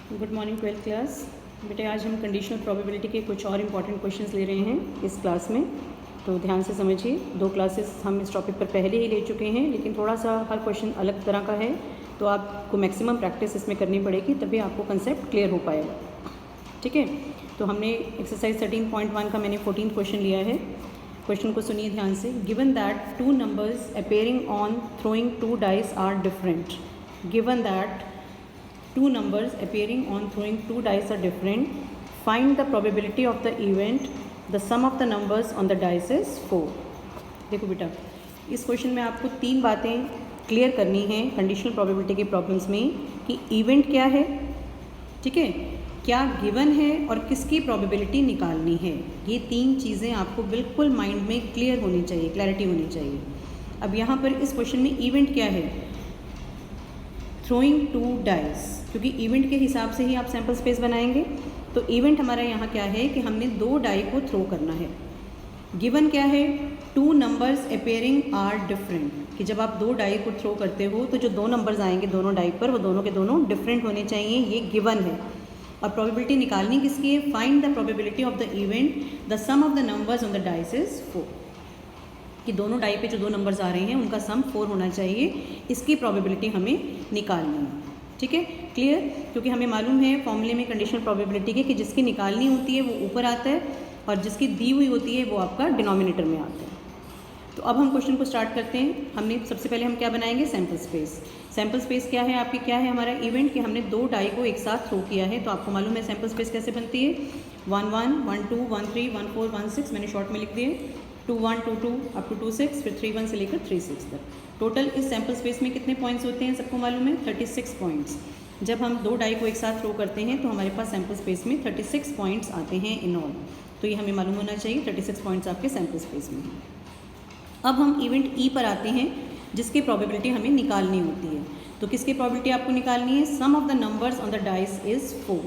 Good morning 12th class. बेटे आज हम कंडीशनल प्रोबेबिलिटी के कुछ और इम्पॉर्टेंट क्वेश्चंस ले रहे हैं इस क्लास में, तो ध्यान से समझिए। 2 क्लासेस हम इस टॉपिक पर पहले ही ले चुके हैं, लेकिन थोड़ा सा हर क्वेश्चन अलग तरह का है, तो आपको मैक्सिमम प्रैक्टिस इसमें करनी पड़ेगी, तभी आपको कंसेप्ट क्लियर हो पाएगा। ठीक है, तो हमने एक्सरसाइज 13.1 का मैंने 14 क्वेश्चन लिया है। क्वेश्चन को सुनिए ध्यान से। Given that 2 numbers appearing on throwing 2 dice are different. Given that 2 numbers appearing on throwing 2 dice are different. Find the probability of the event. The sum of the numbers on the dice is 4. देखो बेटा, इस question में आपको 3 बातें clear करनी हैं conditional probability के problems में, कि इवेंट क्या है, ठीक है, क्या गिवन है और किसकी प्रोबेबिलिटी निकालनी है। ये 3 चीज़ें आपको बिल्कुल माइंड में क्लियर होनी चाहिए, क्लैरिटी होनी चाहिए। अब यहाँ पर इस क्वेश्चन में इवेंट क्या है, थ्रोइंग 2 डाइस, क्योंकि इवेंट के हिसाब से ही आप सैम्पल स्पेस बनाएंगे। तो इवेंट हमारा यहाँ क्या है कि हमने 2 डाई को थ्रो करना है। गिवन क्या है, 2 नंबर्स अपेयरिंग आर डिफरेंट, कि जब आप 2 डाई को थ्रो करते हो तो जो 2 नंबर्स आएंगे दोनों डाई पर, वो दोनों के दोनों डिफरेंट होने चाहिए, ये गिवन है। और प्रोबेबिलिटी निकालनी किसकी है, find the probability of the event, the sum of the numbers on the dice is 4, कि दोनों डाई पे जो 2 नंबर्स आ रहे हैं उनका सम 4 होना चाहिए, इसकी प्रोबेबिलिटी हमें निकालनी है। ठीक है, क्लियर। क्योंकि हमें मालूम है फॉर्मूले में कंडीशनल प्रोबेबिलिटी के कि जिसकी निकालनी होती है वो ऊपर आता है और जिसकी दी हुई होती है वो आपका डिनोमिनेटर में आता है। तो अब हम क्वेश्चन को स्टार्ट करते हैं। हमने सबसे पहले हम क्या बनाएंगे, सैम्पल स्पेस। सैम्पल स्पेस क्या है आपकी, क्या है हमारा इवेंट, कि हमने 2 डाई को एक साथ थ्रो किया है। तो आपको मालूम है सैम्पल स्पेस कैसे बनती है, 1 1 1 2 1 3 1 4 1 6, मैंने शॉर्ट में लिख दिए, 2 1 2 2 अप टू 2 6, फिर 3 1 से लेकर 3 6 तक। टोटल इस सैम्पल स्पेस में कितने पॉइंट्स होते हैं, सबको मालूम है, 36 पॉइंट्स। जब हम 2 डाई को एक साथ थ्रो करते हैं तो हमारे पास सैम्पल स्पेस में 36 पॉइंट्स आते हैं इन ऑल। तो ये हमें मालूम होना चाहिए, 36 पॉइंट्स आपके सैम्पल स्पेस में हैं। अब हम इवेंट ई पर आते हैं, जिसकी प्रोबेबिलिटी हमें निकालनी होती है। तो किसकी प्रोबेबिलिटी आपको निकालनी है, sum of the numbers on the dice is 4।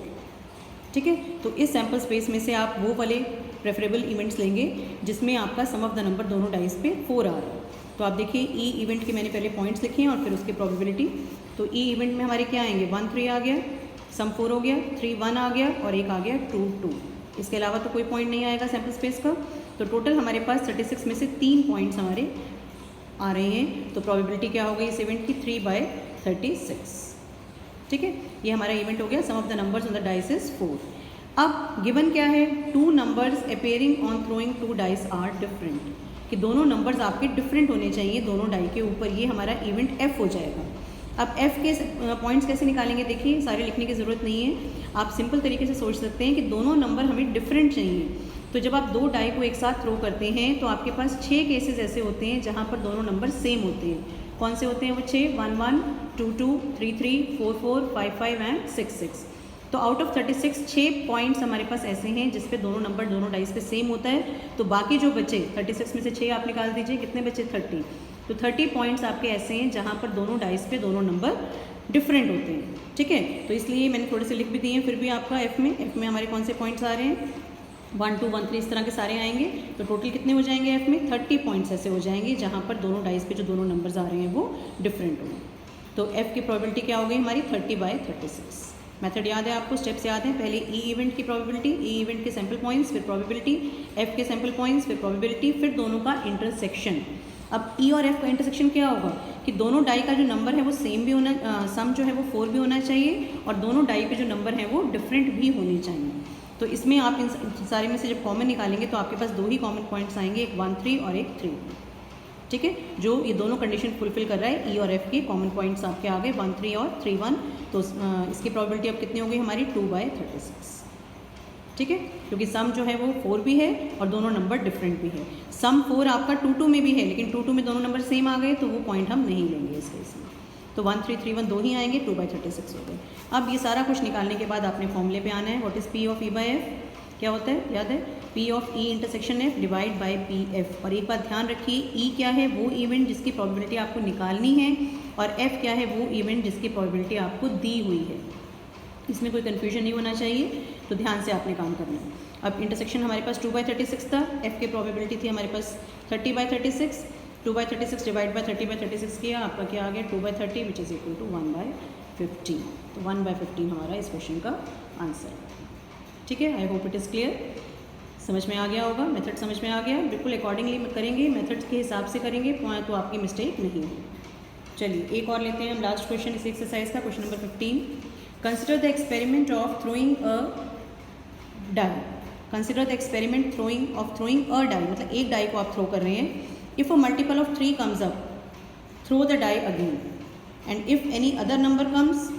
ठीक है, तो इस सैम्पल स्पेस में से आप वो वाले प्रेफरेबल इवेंट्स लेंगे जिसमें आपका सम ऑफ द नंबर दोनों डाइस पे 4 आ रहा है। तो आप देखिए ई इवेंट के मैंने पहले पॉइंट्स लिखे हैं और फिर उसकी प्रोबेबिलिटी। तो ई इवेंट में हमारे क्या आएंगे, 1 3 आ गया, सम 4 हो गया, 3 1 आ गया और एक आ गया 2 2। इसके अलावा तो कोई पॉइंट नहीं आएगा सैम्पल स्पेस का। तो टोटल हमारे पास 36 में से 3 पॉइंट्स हमारे आ रहे हैं। तो प्रोबेबिलिटी क्या हो गई इस इवेंट की, 3/36। ठीक है, ये हमारा इवेंट हो गया, sum of the numbers on the dice is 4। अब गिवन क्या है, 2 numbers appearing on throwing 2 dice are different, कि दोनों नंबर्स आपके डिफरेंट होने चाहिए दोनों डाई के ऊपर। ये हमारा इवेंट एफ हो जाएगा। अब एफ के पॉइंट्स कैसे निकालेंगे, देखिए सारे लिखने की ज़रूरत नहीं है, आप सिंपल तरीके से सोच सकते हैं कि दोनों नंबर हमें डिफरेंट चाहिए। तो जब आप 2 डाई को एक साथ थ्रो करते हैं तो आपके पास 6 केसेस ऐसे होते हैं जहाँ पर दोनों नंबर सेम होते हैं। कौन से होते हैं वो 6, 1 1 2 2 3 3 4 4 5 5 एंड 6 6। तो आउट ऑफ 36 6 पॉइंट्स हमारे पास ऐसे हैं जिस पे दोनों नंबर दोनों डाइस पे सेम होता है। तो बाकी जो बचे 36 में से 6 आप निकाल दीजिए, कितने बचे, 30। तो 30 पॉइंट्स आपके ऐसे हैं जहाँ पर दोनों डाइस पे दोनों नंबर डिफरेंट होते हैं। ठीक है, तो इसलिए मैंने थोड़े से लिख भी दिए हैं। फिर भी आपका एफ में हमारे कौन से पॉइंट्स आ रहे हैं, 1 2 1 3 इस तरह के सारे आएंगे। तो टोटल कितने हो जाएंगे एफ में, 30 पॉइंट्स ऐसे हो जाएंगे जहाँ पर दोनों डाइस पे जो दोनों नंबर्स आ रहे हैं वो डिफरेंट होंगे। तो एफ की प्रोबेबिलिटी क्या हो गई हमारी, 30/36। मेथड याद है आपको, स्टेप्स याद हैं। पहले ई इवेंट की प्रोबेबिलिटी, ई इवेंट के सैम्पल पॉइंट्स, फिर प्रोबेबिलिटी, एफ के सैम्पल पॉइंट्स, फिर प्रोबेबिलिटी, फिर दोनों का इंटरसेक्शन। अब ई और एफ का इंटरसेक्शन क्या होगा, कि दोनों डाई का जो नंबर है वो सेम भी होना, सम जो है वो 4 भी होना चाहिए, और दोनों डाई पे जो नंबर है वो डिफरेंट भी होने चाहिए। तो इसमें आप इन सारे में से जब कॉमन निकालेंगे तो आपके पास 2 ही कॉमन पॉइंट्स आएंगे, एक 1 3 और एक 3। ठीक है, जो ये दोनों कंडीशन फुलफिल कर रहा है। ई और एफ के कॉमन पॉइंट्स आपके आ गए 1 3 और 3 1। तो इसकी प्रोबेबिलिटी अब कितनी हो गई हमारी, 2/36। ठीक है, क्योंकि सम जो है वो 4 भी है और दोनों नंबर डिफरेंट भी है। सम 4 आपका 2 2 में भी है, लेकिन 2 2 में दोनों नंबर सेम आ गए तो वो पॉइंट हम नहीं लेंगे इस केस में। तो 1 3 3 1 2 ही आएंगे, 2/36 हो गए। अब ये सारा कुछ निकालने के बाद आपने फॉर्मूले पे आना है। What is P of E by F, क्या होता है याद है, P of E intersection F divide by P F. और एक बात ध्यान रखिए, ई क्या है, वो इवेंट जिसकी प्रोबेबिलिटी आपको निकालनी है, और एफ क्या है, वो इवेंट जिसकी प्रोबेबिलिटी आपको दी हुई है। इसमें कोई कन्फ्यूजन नहीं होना चाहिए, तो ध्यान से आपने काम करना है। अब इंटरसेक्शन हमारे पास 2/36 था, एफ की प्रोबेबिलिटी थी हमारे पास 30/36। 2/36 डिवाइड बाय 30/36 किया, आपका क्या आ गया 2/30 विच इज़ इक्वल टू 1/5। 15। तो 1/15 हमारा इस क्वेश्चन का आंसर है। ठीक है, I hope it is clear. समझ में आ गया होगा, मेथड समझ में आ गया, बिल्कुल अकॉर्डिंगली करेंगे, मेथड के हिसाब से करेंगे तो आपकी मिस्टेक नहीं होगी। चलिए एक और लेते हैं हम, लास्ट क्वेश्चन इस एक्सरसाइज का, question number 15। Consider the experiment of throwing a die. Consider the experiment of throwing a die, मतलब एक डाई को आप थ्रो कर रहे हैं। If a multiple of 3 comes up, throw the die again, and if any other number comes,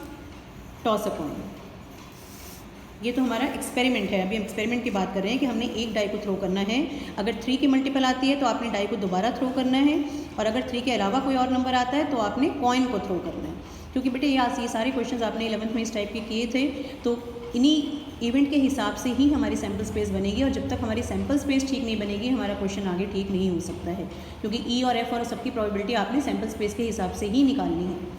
toss a coin. ये तो हमारा एक्सपेरिमेंट है, अभी हम एक्सपेरिमेंट की बात कर रहे हैं कि हमने एक डाई को थ्रो करना है। अगर 3 की मल्टीपल आती है तो आपने डाई को दोबारा थ्रो करना है, और अगर 3 के अलावा कोई और नंबर आता है तो आपने कॉइन को थ्रो करना है। क्योंकि बेटे ये सारे क्वेश्चंस आपने 11th में इस टाइप के किए थे, तो इन्हीं इवेंट के हिसाब से ही हमारी सैम्पल स्पेस बनेगी, और जब तक हमारी सैम्पल स्पेस ठीक नहीं बनेगी हमारा क्वेश्चन आगे ठीक नहीं हो सकता है, क्योंकि ई और एफ और सबकी प्रोबेबिलिटी आपने सैम्पल स्पेस के हिसाब से ही निकालनी है।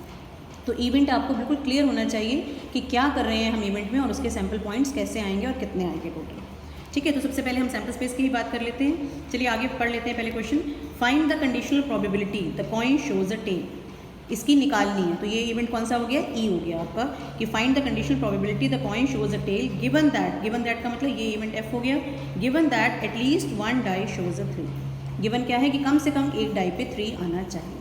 तो इवेंट आपको बिल्कुल क्लियर होना चाहिए कि क्या कर रहे हैं हम इवेंट में, और उसके सैम्पल पॉइंट्स कैसे आएंगे और कितने आएंगे टोटल। ठीक है, तो सबसे पहले हम सैम्पल स्पेस की ही बात कर लेते हैं। चलिए आगे पढ़ लेते हैं पहले question. Find the conditional probability the coin shows a tail. इसकी निकालनी है, तो ये इवेंट कौन सा हो गया, ई हो गया आपका, कि find the conditional probability the coin shows a tail given that का मतलब ये इवेंट एफ हो गया, given that at least 1 die shows a 3। Given क्या है कि कम से कम एक डाई पे 3 आना चाहिए।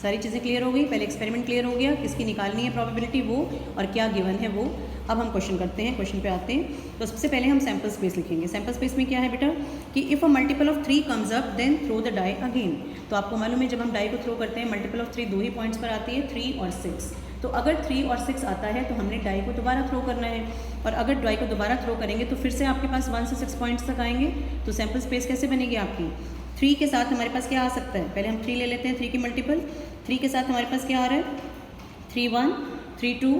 सारी चीज़ें क्लियर हो गई, पहले एक्सपेरिमेंट क्लियर हो गया, किसकी निकालनी है प्रोबेबिलिटी वो, और क्या गिवन है वो। अब हम क्वेश्चन करते हैं, क्वेश्चन पे आते हैं। तो सबसे पहले हम सैम्पल स्पेस लिखेंगे। सैम्पल स्पेस में क्या है बेटा कि if a multiple of 3 comes up then throw the die again. तो आपको मालूम है जब हम डाई को थ्रो करते हैं मल्टीपल ऑफ 3 दो ही पॉइंट्स पर आती है, 3 और 6। तो अगर 3 और 6 आता है तो हमने डाई को दोबारा थ्रो करना है, और अगर डाई को दोबारा थ्रो करेंगे तो फिर से आपके पास 1 से 6 पॉइंट्स तक आएंगे। तो सैम्पल स्पेस कैसे बनेगी आपकी, 3 के साथ हमारे पास क्या आ सकता है, पहले हम 3 ले लेते हैं, 3 की मल्टीपल। 3 के साथ हमारे पास क्या आ रहा है, 3 1 3 2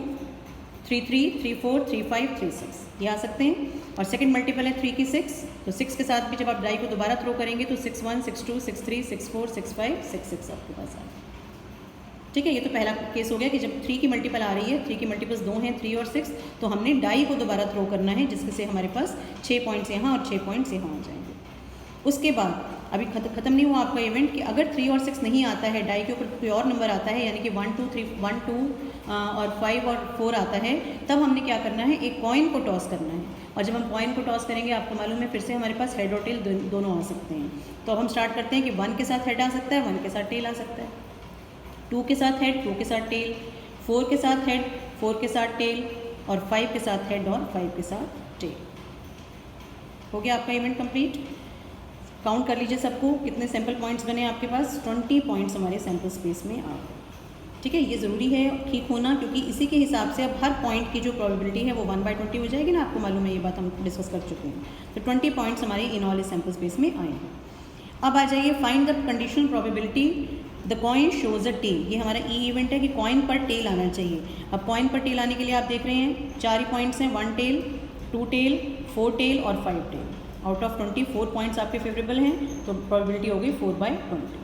3 3 3 4 3 5 3 6, ये आ सकते हैं। और सेकंड मल्टीपल है 3 की 6, तो 6 के साथ भी जब आप डाई को दोबारा थ्रो करेंगे तो 6 1 6 2 6 3 6 4 6 5 6 6 आपके पास आ। ठीक है, ये तो पहला केस हो गया कि जब 3 की मल्टीपल आ रही है, 3 की मल्टीपल्स 2 हैं, 3 और 6, तो हमने डाई को दोबारा थ्रो करना है, जिससे हमारे पास 6 पॉइंट्स यहाँ और 6 पॉइंट्स यहाँ आ जाएंगे। उसके बाद अभी खत्म नहीं हुआ आपका इवेंट कि अगर 3 और 6 नहीं आता है, डाई के ऊपर कोई और नंबर आता है, यानी कि 1 2 3 1 2 और 5 और 4 आता है, तब हमने क्या करना है, एक कॉइन को टॉस करना है। और जब हम कॉइन को टॉस करेंगे आपको मालूम है फिर से हमारे पास हेड और टेल दोनों आ सकते हैं। तो अब हम स्टार्ट करते हैं कि 1 के साथ हेड आ सकता है, 1 के साथ टेल आ सकता है, 2 के साथ हेड, 2 के साथ टेल, 4 के साथ हेड, 4 के साथ टेल, और 5 के साथ हेड और 5 के साथ टेल। हो गया आपका इवेंट कंप्लीट। काउंट कर लीजिए सबको, कितने सैम्पल पॉइंट्स बने आपके पास, 20 पॉइंट्स हमारे सैम्पल स्पेस में आ गए। ठीक है, ये ज़रूरी है ठीक होना, क्योंकि इसी के हिसाब से अब हर पॉइंट की जो प्रोबेबिलिटी है वो 1/20 हो जाएगी ना, आपको मालूम है, ये बात हम डिस्कस कर चुके हैं। तो 20 पॉइंट्स हमारे इन ऑल सैम्पल स्पेस में आए हैं। अब आ जाइए, find the conditional probability the coin shows a tail. ये हमारा ई इवेंट है कि कॉइन पर टेल आना चाहिए। अब कॉइन पर टेल आने के लिए आप देख रहे हैं 4 ही पॉइंट्स हैं, 1 टेल, 2 टेल, 4 टेल और 5 टेल। आउट ऑफ 24 पॉइंट्स आपके फेवरेबल हैं, तो प्रोबेबिलिटी होगी 4/20।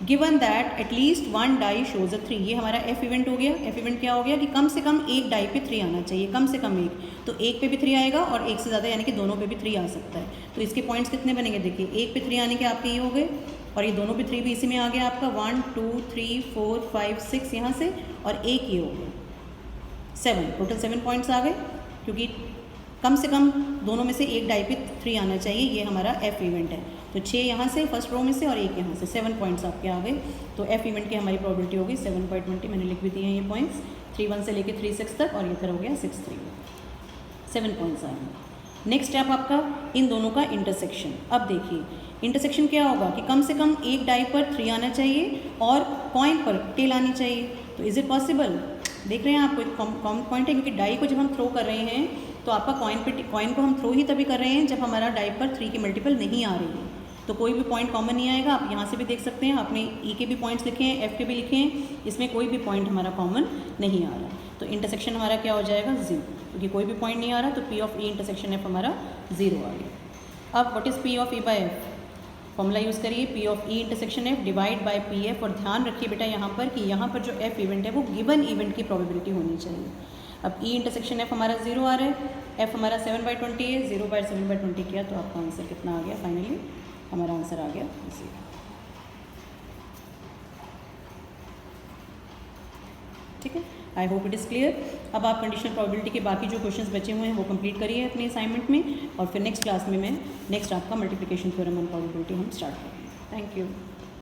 Given that at least 1 die shows a 3, ये हमारा एफ इवेंट हो गया। एफ इवेंट क्या हो गया कि कम से कम एक डाई पे 3 आना चाहिए, कम से कम एक, तो एक पे भी 3 आएगा और एक से ज़्यादा यानी कि दोनों पे भी 3 आ सकता है। तो इसके पॉइंट्स कितने बनेंगे, देखिए, एक पे 3 आने के आपके ये हो गए, और ये दोनों पे 3 भी इसी में आ गया आपका, 1 2 3 4 5 6 यहाँ से, और एक ये हो गया 7, टोटल 7 पॉइंट्स आ गए, क्योंकि कम से कम दोनों में से एक डाई पे 3 आना चाहिए। ये हमारा एफ इवेंट है। तो 6 यहाँ से फर्स्ट रो में से और एक यहाँ से, 7 पॉइंट्स आपके आ गए। तो एफ इवेंट की हमारी प्रोबेबिलिटी होगी 7/20। मैंने लिख भी दिए हैं ये पॉइंट्स, 3 1 से लेकर 3 6 तक, और ये इधर हो गया 6 3, 7 पॉइंट्स आएंगे। नेक्स्ट स्टेप आपका इन दोनों का इंटरसेक्शन। अब देखिए इंटरसेक्शन क्या होगा कि कम से कम एक डाई पर 3 आना चाहिए और कॉइन पर टेल आनी चाहिए। तो इज़ इट पॉसिबल, देख रहे हैं आपको एक कॉमन पॉइंट है, क्योंकि डाई को जब हम थ्रो कर रहे हैं तो आपका कॉइन को हम थ्रो ही तभी कर रहे हैं जब हमारा डाई पर 3 की मल्टीपल नहीं आ रही है। तो कोई भी पॉइंट कॉमन नहीं आएगा। आप यहाँ से भी देख सकते हैं, आपने ई के भी पॉइंट्स लिखे हैं, एफ के भी लिखे हैं, इसमें कोई भी पॉइंट हमारा कॉमन नहीं आ रहा। तो इंटरसेक्शन हमारा क्या हो जाएगा, 0, क्योंकि कोई भी पॉइंट नहीं आ रहा। तो P of E intersection F हमारा 0 आ गया। अब what is P of E by F, formula use करिए, P of E intersection F divide by P F. और ध्यान रखिए बेटा यहाँ पर कि यहाँ पर जो एफ इवेंट है वो गिवन इवेंट की प्रोबेबिलिटी होनी चाहिए। अब ई इंटरसेक्शन एफ हमारा 0 आ रहा है, एफ हमारा 7/20 है, 0/7/20 किया तो आपका आंसर कितना आ गया, फाइनली हमारा आंसर आ गया 0। ठीक है, I hope it is clear. अब आप कंडीशनल प्रोबेबिलिटी के बाकी जो क्वेश्चंस बचे हुए हैं वो कंप्लीट करिए अपने असाइनमेंट में, और फिर नेक्स्ट क्लास में मैं नेक्स्ट आपका मल्टीप्लिकेशन थ्योरम ऑन प्रोबेबिलिटी हम स्टार्ट करेंगे। Thank you.